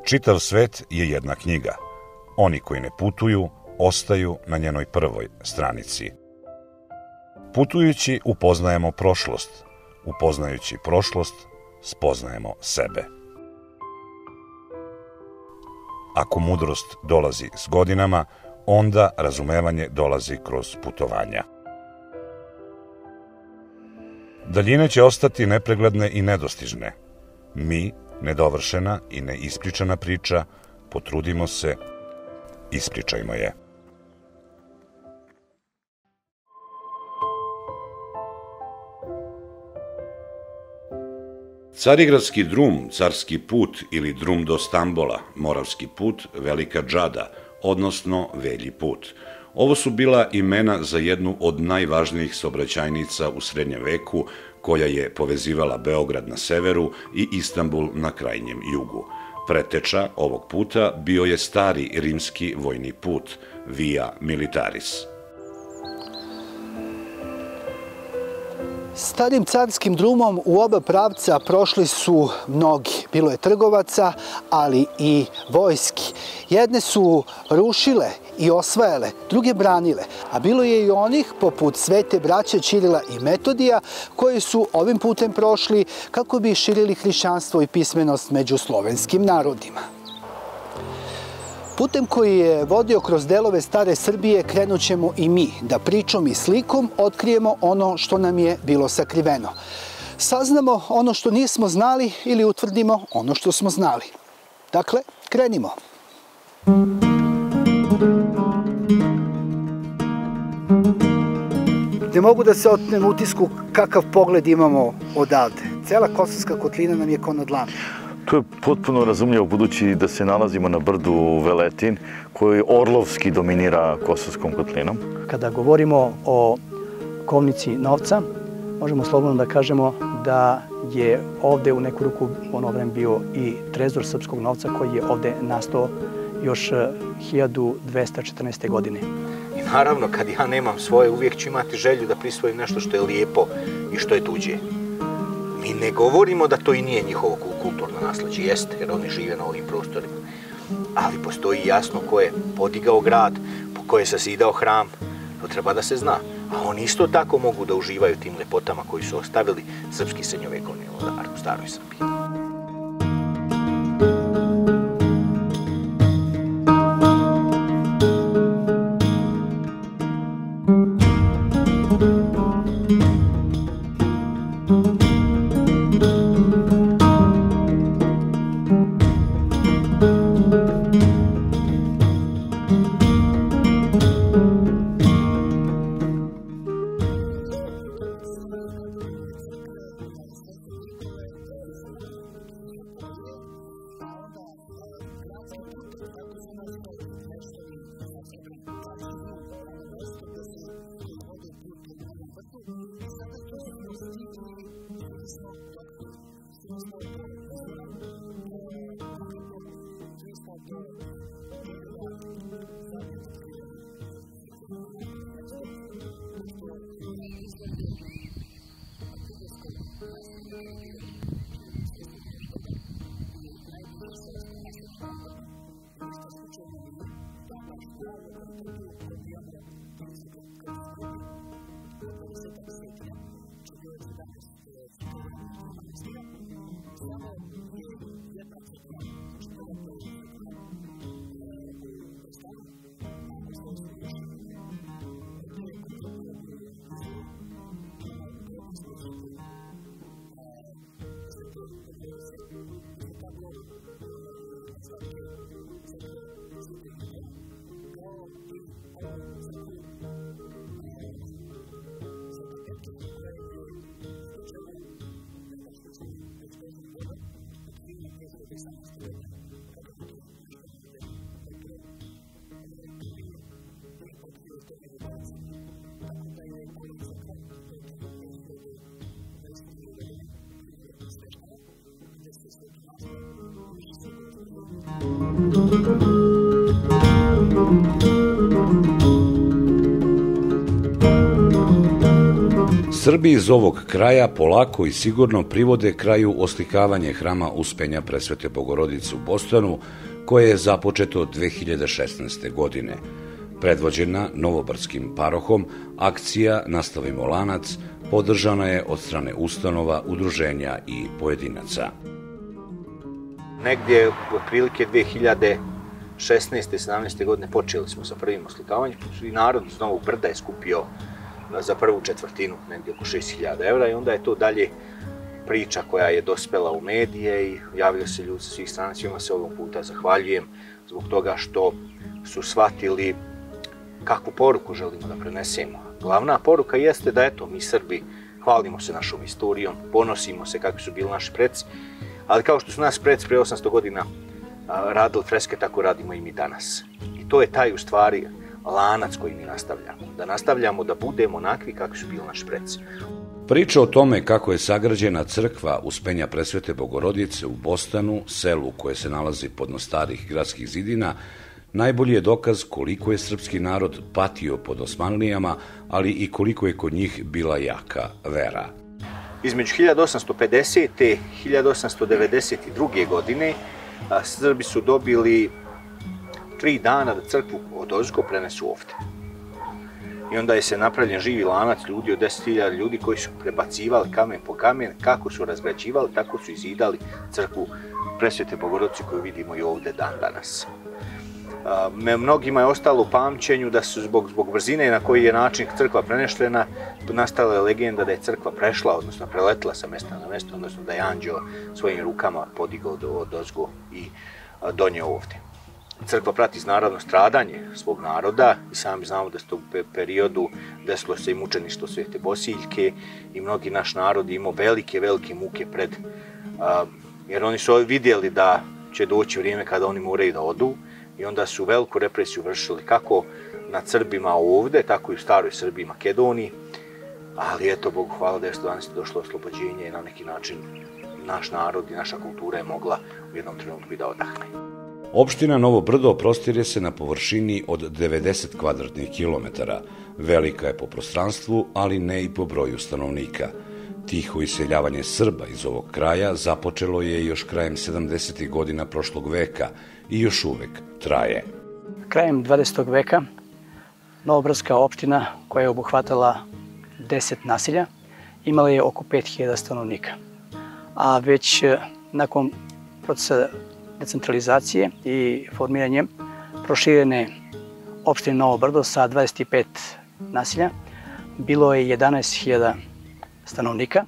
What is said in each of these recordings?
Čitav svet je jedna knjiga. Oni koji ne putuju, ostaju na njenoj prvoj stranici. Putujući upoznajemo prošlost, upoznajući prošlost spoznajemo sebe. Ako mudrost dolazi s godinama, onda razumevanje dolazi kroz putovanja. Daljine će ostati nepregledne i nedostižne. Mi, nedovršena i neispričana priča, potrudimo se, ispričajmo je. Carigradski drum, carski put ili drum do Stambola, moravski put, velika džada, odnosno velji put. Ovo su bila imena za jednu od najvažnijih saobraćajnica u srednjem veku, koja je povezivala Beograd na severu i Istanbul na krajnjem jugu. Preteča ovog puta bio je stari rimski vojni put, Via Militaris. Starim carskim drumom u oba pravca prošli su mnogi. Bilo je trgovaca, ali i vojski. Jedne su rušile i osvajale, druge branile, a bilo je i onih, poput svete braće Ćirila i Metodija, koji su ovim putem prošli kako bi širili hrišćanstvo i pismenost među slovenskim narodima. Putem koji je vodio kroz delove stare Srbije krenut ćemo i mi, da pričom i slikom otkrijemo ono što nam je bilo sakriveno. Saznamo ono što nismo znali ili utvrdimo ono što smo znali. Dakle, krenimo. Ne mogu da se otmem utisku kakav pogled imamo odavde. Cela Kosovska kotlina nam je ko na dlanu. To je potpuno razumljivo budući da se nalazimo na brdu Veletin koji orlovski dominira Kosovskom kotlinom. Kada govorimo o kovnici novca, možemo slobodno da kažemo da je ovde u neku ruku u ono vreme bio i trezor srpskog novca koji je ovde nastao još 1214. godine. I naravno, kad ja nemam svoje, uvijek ću imati želju da prisvojim nešto što je lijepo i što je tuđe. Mi ne govorimo da to i nije njihovo kulturno nasleđe, jeste, jer oni žive na ovim prostorima. Ali postoji jasno ko je podigao grad, ko je sazidao hram, to treba da se zna. A oni isto tako mogu da uživaju tim lepotama koji su ostavili srpski srednjovekovni vladar u staroj Srbiji. Srbi iz ovog kraja polako i sigurno privode kraju oslikavanje hrama Uspenja Presvete Bogorodice u Bostonu, koje je započeto 2016. godine. Predvođena novobrdskim parohom, akcija Nastavimo lanac podržana je od strane ustanova, udruženja i pojedinaca. Negdje otprilike 2016-17. godine počeli smo sa prvim oslikavanjem i narod iz Novog Brda je skupio za prvu četvrtinu negdje oko 6.000 € i onda je to dalje priča koja je dospela u medije i javili se ljudi sa svih strana. Svima se ovog puta zahvaljujem zbog toga što su shvatili kakvu poruku želimo da prenesemo. Glavna poruka jeste da eto, mi Srbi hvalimo se našom historijom, ponosimo se kakvi su bili naši preci, ali kao što su nas preci pre 800 godina radili freske, tako radimo i mi danas. I to je taj u stvari lanac koji mi nastavljamo. Da nastavljamo da budemo onakvi kakvi su bili naši preci. Priča o tome kako je sagrađena crkva Uspenja Presvete Bogorodice u Bostanu, selu koje se nalazi podno starih gradskih zidina, najbolji je dokaz koliko je srpski narod patio pod Osmanlijama, ali i koliko je kod njih bila jaka vera. Između 1850. i 1892. godine Srbi su dobili 3 dana da crkvu odozgo prenesu ovde. I onda je se napravljen živi lanac ljudi od 10.000 ljudi koji su prebacivali kamen po kamen, kako su razgrađivali, tako su izidali crkvu Presvete Bogorodice koju vidimo i ovde dan danas. Mnogima je ostalo u pamćenju da su zbog brzine na koji je način crkva preneštena, nastala je legenda da je crkva prešla, odnosno preletela sa mesta na mesto, odnosno da je anđeo svojim rukama podigao odozgo i donio ovde. Crkva prati naravno stradanje svog naroda i sami znamo da se u periodu desilo se i mučeništvo Svete Bosiljke i mnogi naš narod imao velike muke jer oni su vidjeli da će doći vrijeme kada oni moraju da odu i onda su veliku represiju vršili kako nad Srbima ovde, tako i u staroj Srbiji i Makedoniji, ali eto, Bogu hvala da je 112. došlo oslobođenje i na neki način naš narod i naša kultura je mogla u jednom trenutku i da odahne. Opština Novo Brdo prostire se na površini od 90 kvadratnih kilometara. Velika je po prostranstvu, ali ne i po broju stanovnika. Tiho iseljavanje Srba iz ovog kraja započelo je još krajem 70. godina prošlog veka i još uvek traje. Krajem 20. veka Novobrdska opština, koja je obuhvatala 10 naselja, imala je oko 5.000 stanovnika. A već nakon procesa decentralizacije i formiranje proširene opštine Novo Brdo sa 25 naselja, bilo je 11.000 stanovnika.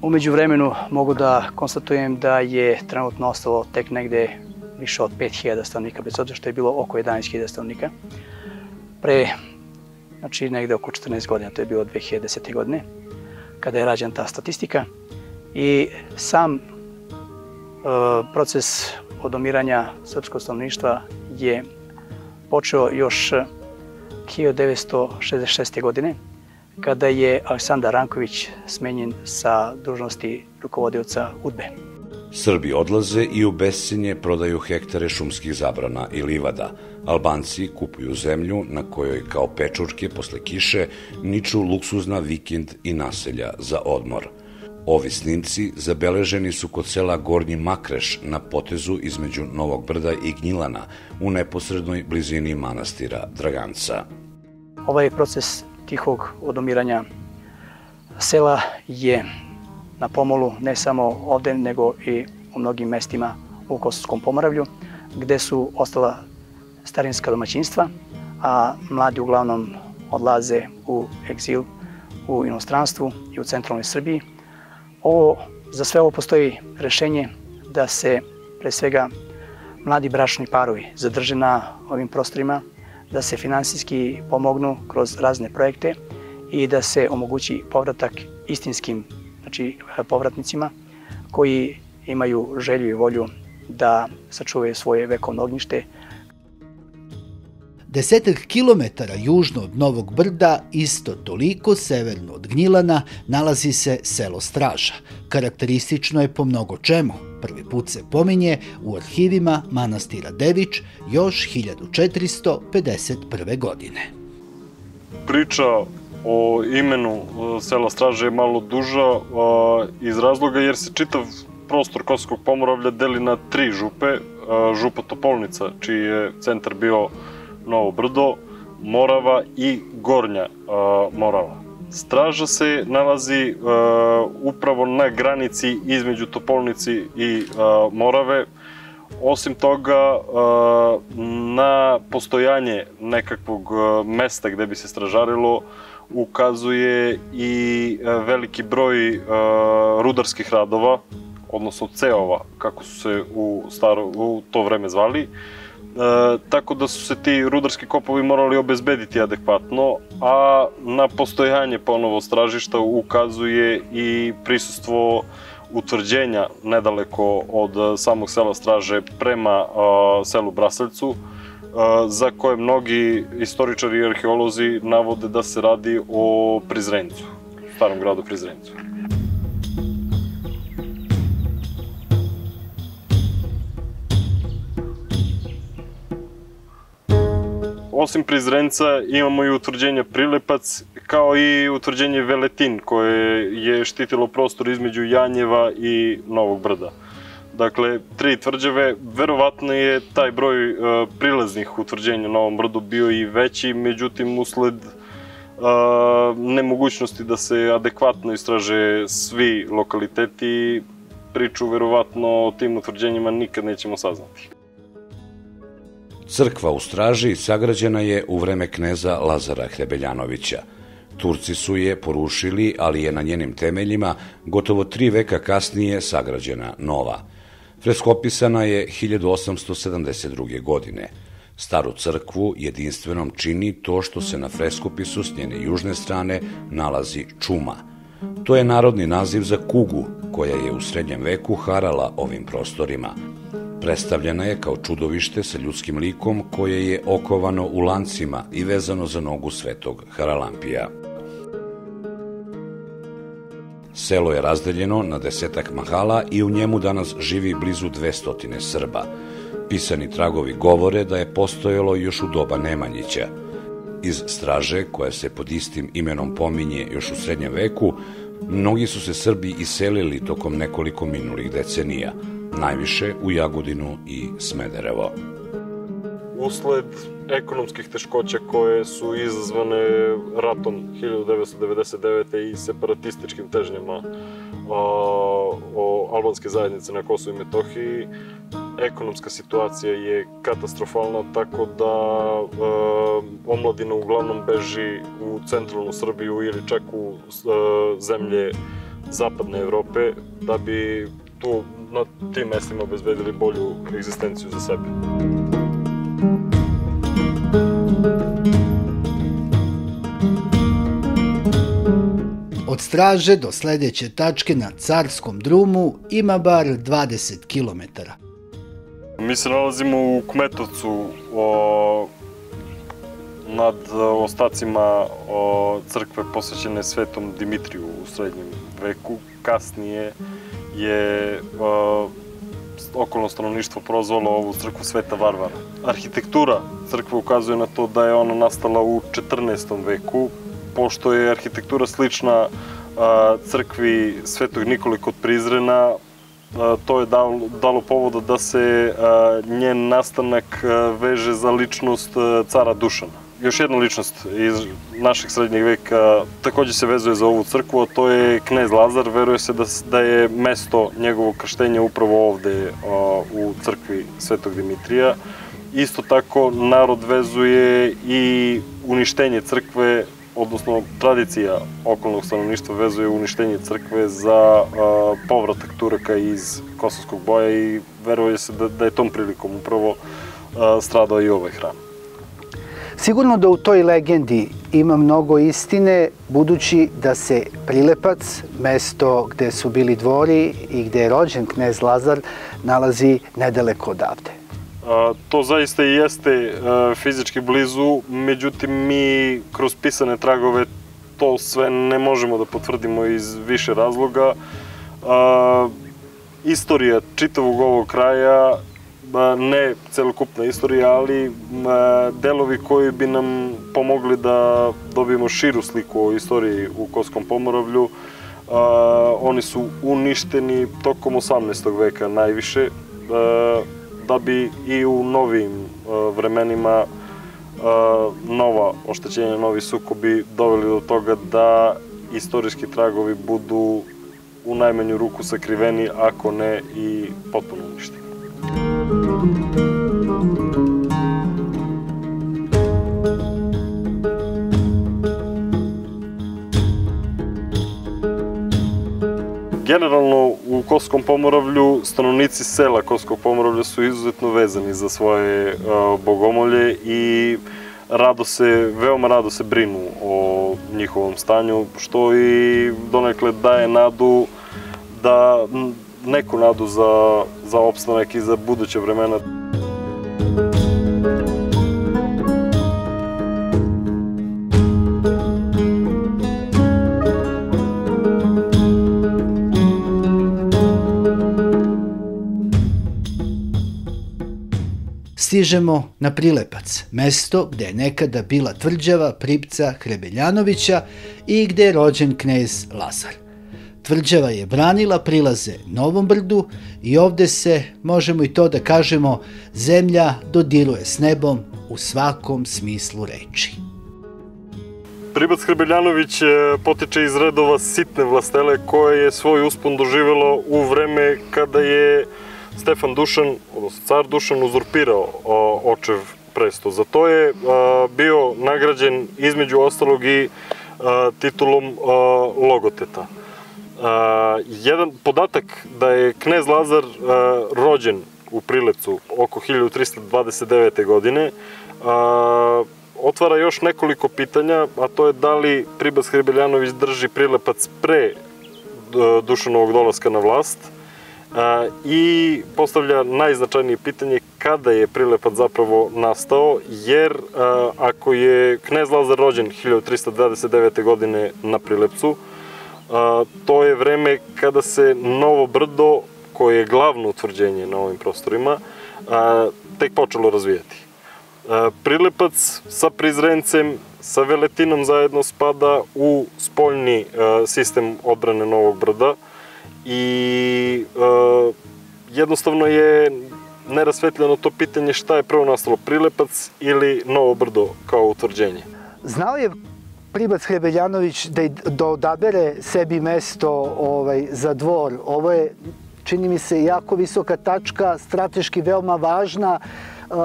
Umeđu vremenu mogu da konstatujem da je trenutno ostalo tek negde više od 5.000 stanovnika, bez obzira što je bilo oko 11.000 stanovnika. Pre, znači negde oko 14 godina, to je bilo 2010. godine, kada je rađena ta statistika. I sam proces odomiranja srpskog stanovništva je počeo još 1966. godine, kada je Aleksandar Ranković smenjen sa dužnosti rukovodioca UDBE. Srbi odlaze i u bescenje prodaju hektare šumskih zabrana i livada. Albanci kupuju zemlju na kojoj kao pečurke posle kiše niču luksuzna vikend i naselja za odmor. Ovi snimci zabeleženi su kod sela Gornji Makreš na potezu između Novog Brda i Gnjilana u neposrednoj blizini manastira Draganca. Ovaj proces tihog odomiranja sela je na pomolu ne samo ovde, nego i u mnogim mestima u Kosovskom Pomoravlju, gde su ostala starinska domaćinstva, a mladi uglavnom odlaze u egzil u inostranstvu i u centralnoj Srbiji. Za sve ovo postoji rešenje da se pre svega mladi bračni parovi zadrže na ovim prostorima, da se finansijski pomognu kroz razne projekte i da se omogući povratak istinskim povratnicima koji imaju želju i volju da sačuvaju svoje vekovno ognjište. 10 kilometara južno od Novog Brda, isto toliko severno od Gnjilana, nalazi se selo Straža. Karakteristično je po mnogo čemu. Prvi put se pominje u arhivima manastira Devič još 1451. godine. Priča o imenu sela Straže je malo duža iz razloga jer se čitav prostor Kosovskog Pomoravlja deli na 3 župe. Župa Topolnica, čiji je centar bio Novo Brdo, Morava i Gornja Morava. Straža se nalazi upravo na granici između Topolnici i Morave. Osim toga, na postojanje nekakvog mesta gde bi se stražarilo ukazuje i veliki broj rudarskih radova, odnosno ceova, kako su se u to vreme zvali. Tako da su se ti rudarski kopovi morali obezbediti adekvatno, a na postojanje ponovo stražišta ukazuje i prisustvo utvrđenja nedaleko od samog sela Straže prema selu Braseljcu, za koje mnogi istoričari i arheolozi navode da se radi o Prizrencu, starom gradu Prizrencu. Osim Prizrenca imamo i utvrđenje Prilepac, kao i utvrđenje Veletin, koje je štitilo prostor između Janjeva i Novog Brda. Dakle, 3 tvrđave, verovatno je taj broj prilaznih utvrđenja na Novom Brdu bio i veći, međutim, usled nemogućnosti da se adekvatno istraže svi lokaliteti, priču verovatno o tim utvrđenjima nikad nećemo saznati. Crkva u Straži sagrađena je u vreme kneza Lazara Hrebeljanovića. Turci su je porušili, ali je na njenim temeljima gotovo 3 veka kasnije sagrađena nova. Freskopisana je 1872. godine. Staru crkvu jedinstvenom čini to što se na freskopisu s njene južne strane nalazi čuma. To je narodni naziv za kugu, koja je u srednjem veku harala ovim prostorima. Predstavljena je kao čudovište sa ljudskim likom koje je okovano u lancima i vezano za nogu svetog Haralampija. Selo je razdeljeno na 10-ak mahala i u njemu danas živi blizu 200 Srba. Pisani tragovi govore da je postojalo još u doba Nemanjića. Iz Straže, koja se pod istim imenom pominje još u srednjem veku, mnogi su se Srbi iselili tokom nekoliko minulih decenija, najviše u Jagodinu i Smederevo. Usled ekonomskih teškoća koje su izazvane ratom 1999. i separatističkim težnjama albanske zajednice na Kosovu i Metohiji, ekonomska situacija je katastrofalna, tako da omladina uglavnom beži u centralnu Srbiju ili čak u zemlje zapadne Evrope, da bi tu na tim mestima obezbedili bolju egzistenciju za sebe. Od Straže do sledeće tačke na Carskom drumu ima bar 20 km. Mi se nalazimo u Kmetovcu nad ostacima crkve posvećene Svetom Dimitriju u srednjem veku. Kasnije je okolno stanovništvo prozvalo ovu crkvu Sveta Varvara. Arhitektura crkve ukazuje na to da je ona nastala u 14. veku, pošto je arhitektura slična crkvi Svetog Nikole kod Prizrena. To je dalo povoda da se njen nastanak veže za ličnost cara Dušana. Još jedna ličnost iz našeg srednjeg veka takođe se vezuje za ovu crkvu, a to je knez Lazar. Veruje se da je mesto njegovog krštenja upravo ovde u crkvi Svetog Dimitrija. Isto tako narod vezuje i uništenje crkve, odnosno tradicija okolnog stanovništva vezuje uništenje crkve za povratak Turaka iz Kosovskog boja i veruje se da je tom prilikom upravo stradao i ovaj hram. Sigurno da u toj legendi ima mnogo istine, budući da se Prilepac, mesto gde su bili dvori i gde je rođen knez Lazar, nalazi nedaleko odavde. To zaista i jeste fizički blizu, međutim mi kroz pisane tragove to sve ne možemo da potvrdimo iz više razloga. Istorija čitavog ovog kraja ne celokupna istorija, ali delovi koji bi nam pomogli da dobijemo širu sliku o istoriji u Kosovskom pomoravlju. Oni su uništeni tokom 18. veka najviše, da bi i u novim vremenima nova oštećenja, novi sukobi doveli do toga da istorijski tragovi budu u najmanju ruku sakriveni, ako ne i potpuno uništeni. Generalno u Kosovskom pomoravlju stanovnici sela Kosovskog pomoravlja su izuzetno vezani za svoje bogomolje i veoma rado se brinu o njihovom stanju, što i donekle daje nadu, neku nadu za opstanak i za buduće vremena. Stižemo na Prilepac, mesto gde je nekada bila tvrđava Pripca Hrebeljanovića i gde je rođen knez Lazar. Tvrđava je branila prilaze Novom Brdu i ovde se, možemo i to da kažemo, zemlja dodiruje s nebom u svakom smislu reči. Pribac Hrebeljanović potiče iz redova sitne vlastele koje je svoj uspon doživelo u vreme kada je Stefan Dušan, odnosno car Dušan, uzurpirao očev presto. Za to je bio nagrađen između ostalog i titulom logoteta. Jedan podatak da je knez Lazar rođen u Prilepcu oko 1329. godine otvara još nekoliko pitanja, a to je da li Pribac Hrebeljanović drži Prilepac pre Dušanovog dolaska na vlast, i postavlja najznačajnije pitanje kada je Prilepac zapravo nastao, jer ako je knez Lazar rođen 1329. godine na Prilepcu, to je vreme kada se Novo Brdo, koje je glavno utvrđenje na ovim prostorima, tek počelo razvijati. Prilepac sa Prizrencem, sa Veletinom zajedno spada u spoljni sistem odbrane Novog Brda i jednostavno je nerasvetljeno to pitanje šta je prvo nastalo, Prilepac ili Novo Brdo kao utvrđenje. Znao je Pribac Hrebeljanović da odabere sebi mesto za dvor. Ovo je, čini mi se, jako visoka tačka, strateški veoma važna.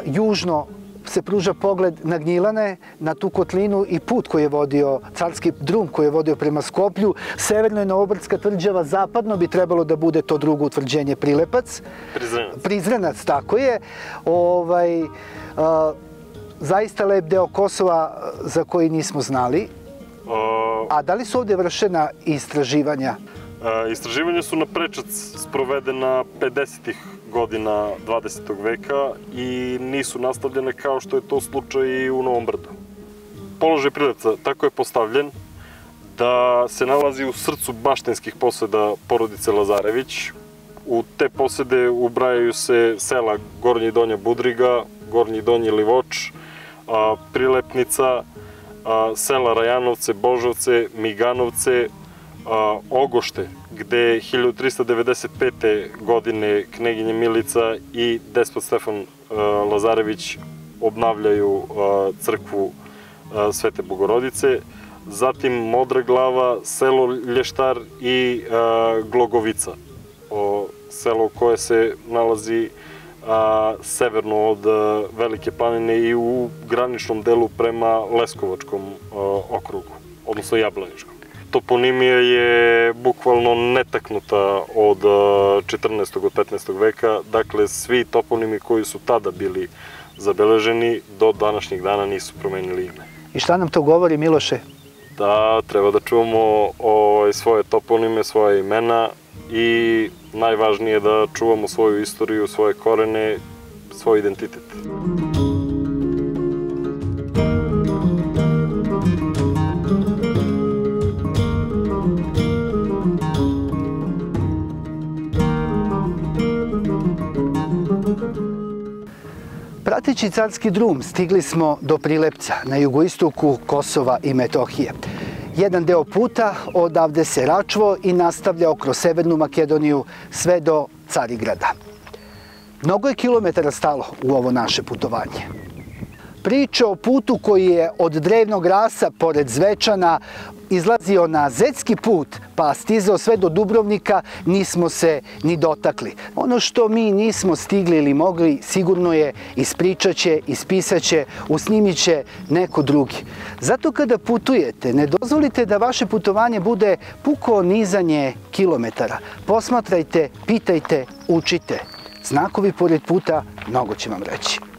Južno se pruža pogled na Gnjilane, na tu kotlinu i put koji je vodio, carski drum koji je vodio prema Skoplju. Severno je Novobrdska tvrđava, zapadno bi trebalo da bude to drugo utvrđenje Prilepac. Prizrenac, tako je. Zaista lep deo Kosova za koji nismo znali. A da li su ovde vršena istraživanja? Istraživanja su na prečac sprovedena 50. godina 20. veka i nisu nastavljene kao što je to slučaj i u Novom Brdu. Položaj Prilepca tako je postavljen da se nalazi u srcu baštinskih poseda porodice Lazarević. U te posede ubrajaju se sela Gornji i Donja Budriga, Gornji i Donji Livoč, Prilepnica, sela Rajanovce, Božovce, Miganovce, Ogošte, gde 1395. godine kneginja Milica i despot Stefan Lazarević obnavljaju crkvu Svete Bogorodice, zatim Modra Glava, selo Lještar i Glogovica, selo koje se nalazi severno od Velike planine i u graničnom delu prema Leskovačkom okrugu, odnosno Jablaničkom. Toponimija je bukvalno netaknuta od 14. od 15. veka, dakle svi toponimi koji su tada bili zabeleženi do današnjeg dana nisu promenili ime. I šta nam to govori, Miloše? Da treba da čuvamo svoje toponime, svoje imena i najvažnije da čuvamo svoju istoriju, svoje korene, svoj identitet. Prateći carski drum stigli smo do Prilepca na jugoistoku Kosova i Metohije. Jedan deo puta odavde se račvao i nastavljao kroz Severnu Makedoniju sve do Carigrada. Mnogo je kilometara stalo u ovo naše putovanje. Priča o putu koji je od Drevnog Rasa pored Zvečana izlazio na Zetski put pa stizao sve do Dubrovnika nismo se ni dotakli. Ono što mi nismo stigli ili mogli sigurno je ispričaće, ispisaće, usnimiće neko drugi. Zato kada putujete ne dozvolite da vaše putovanje bude puko nizanje kilometara. Posmatrajte, pitajte, učite. Znakovi pored puta mnogo će vam reći.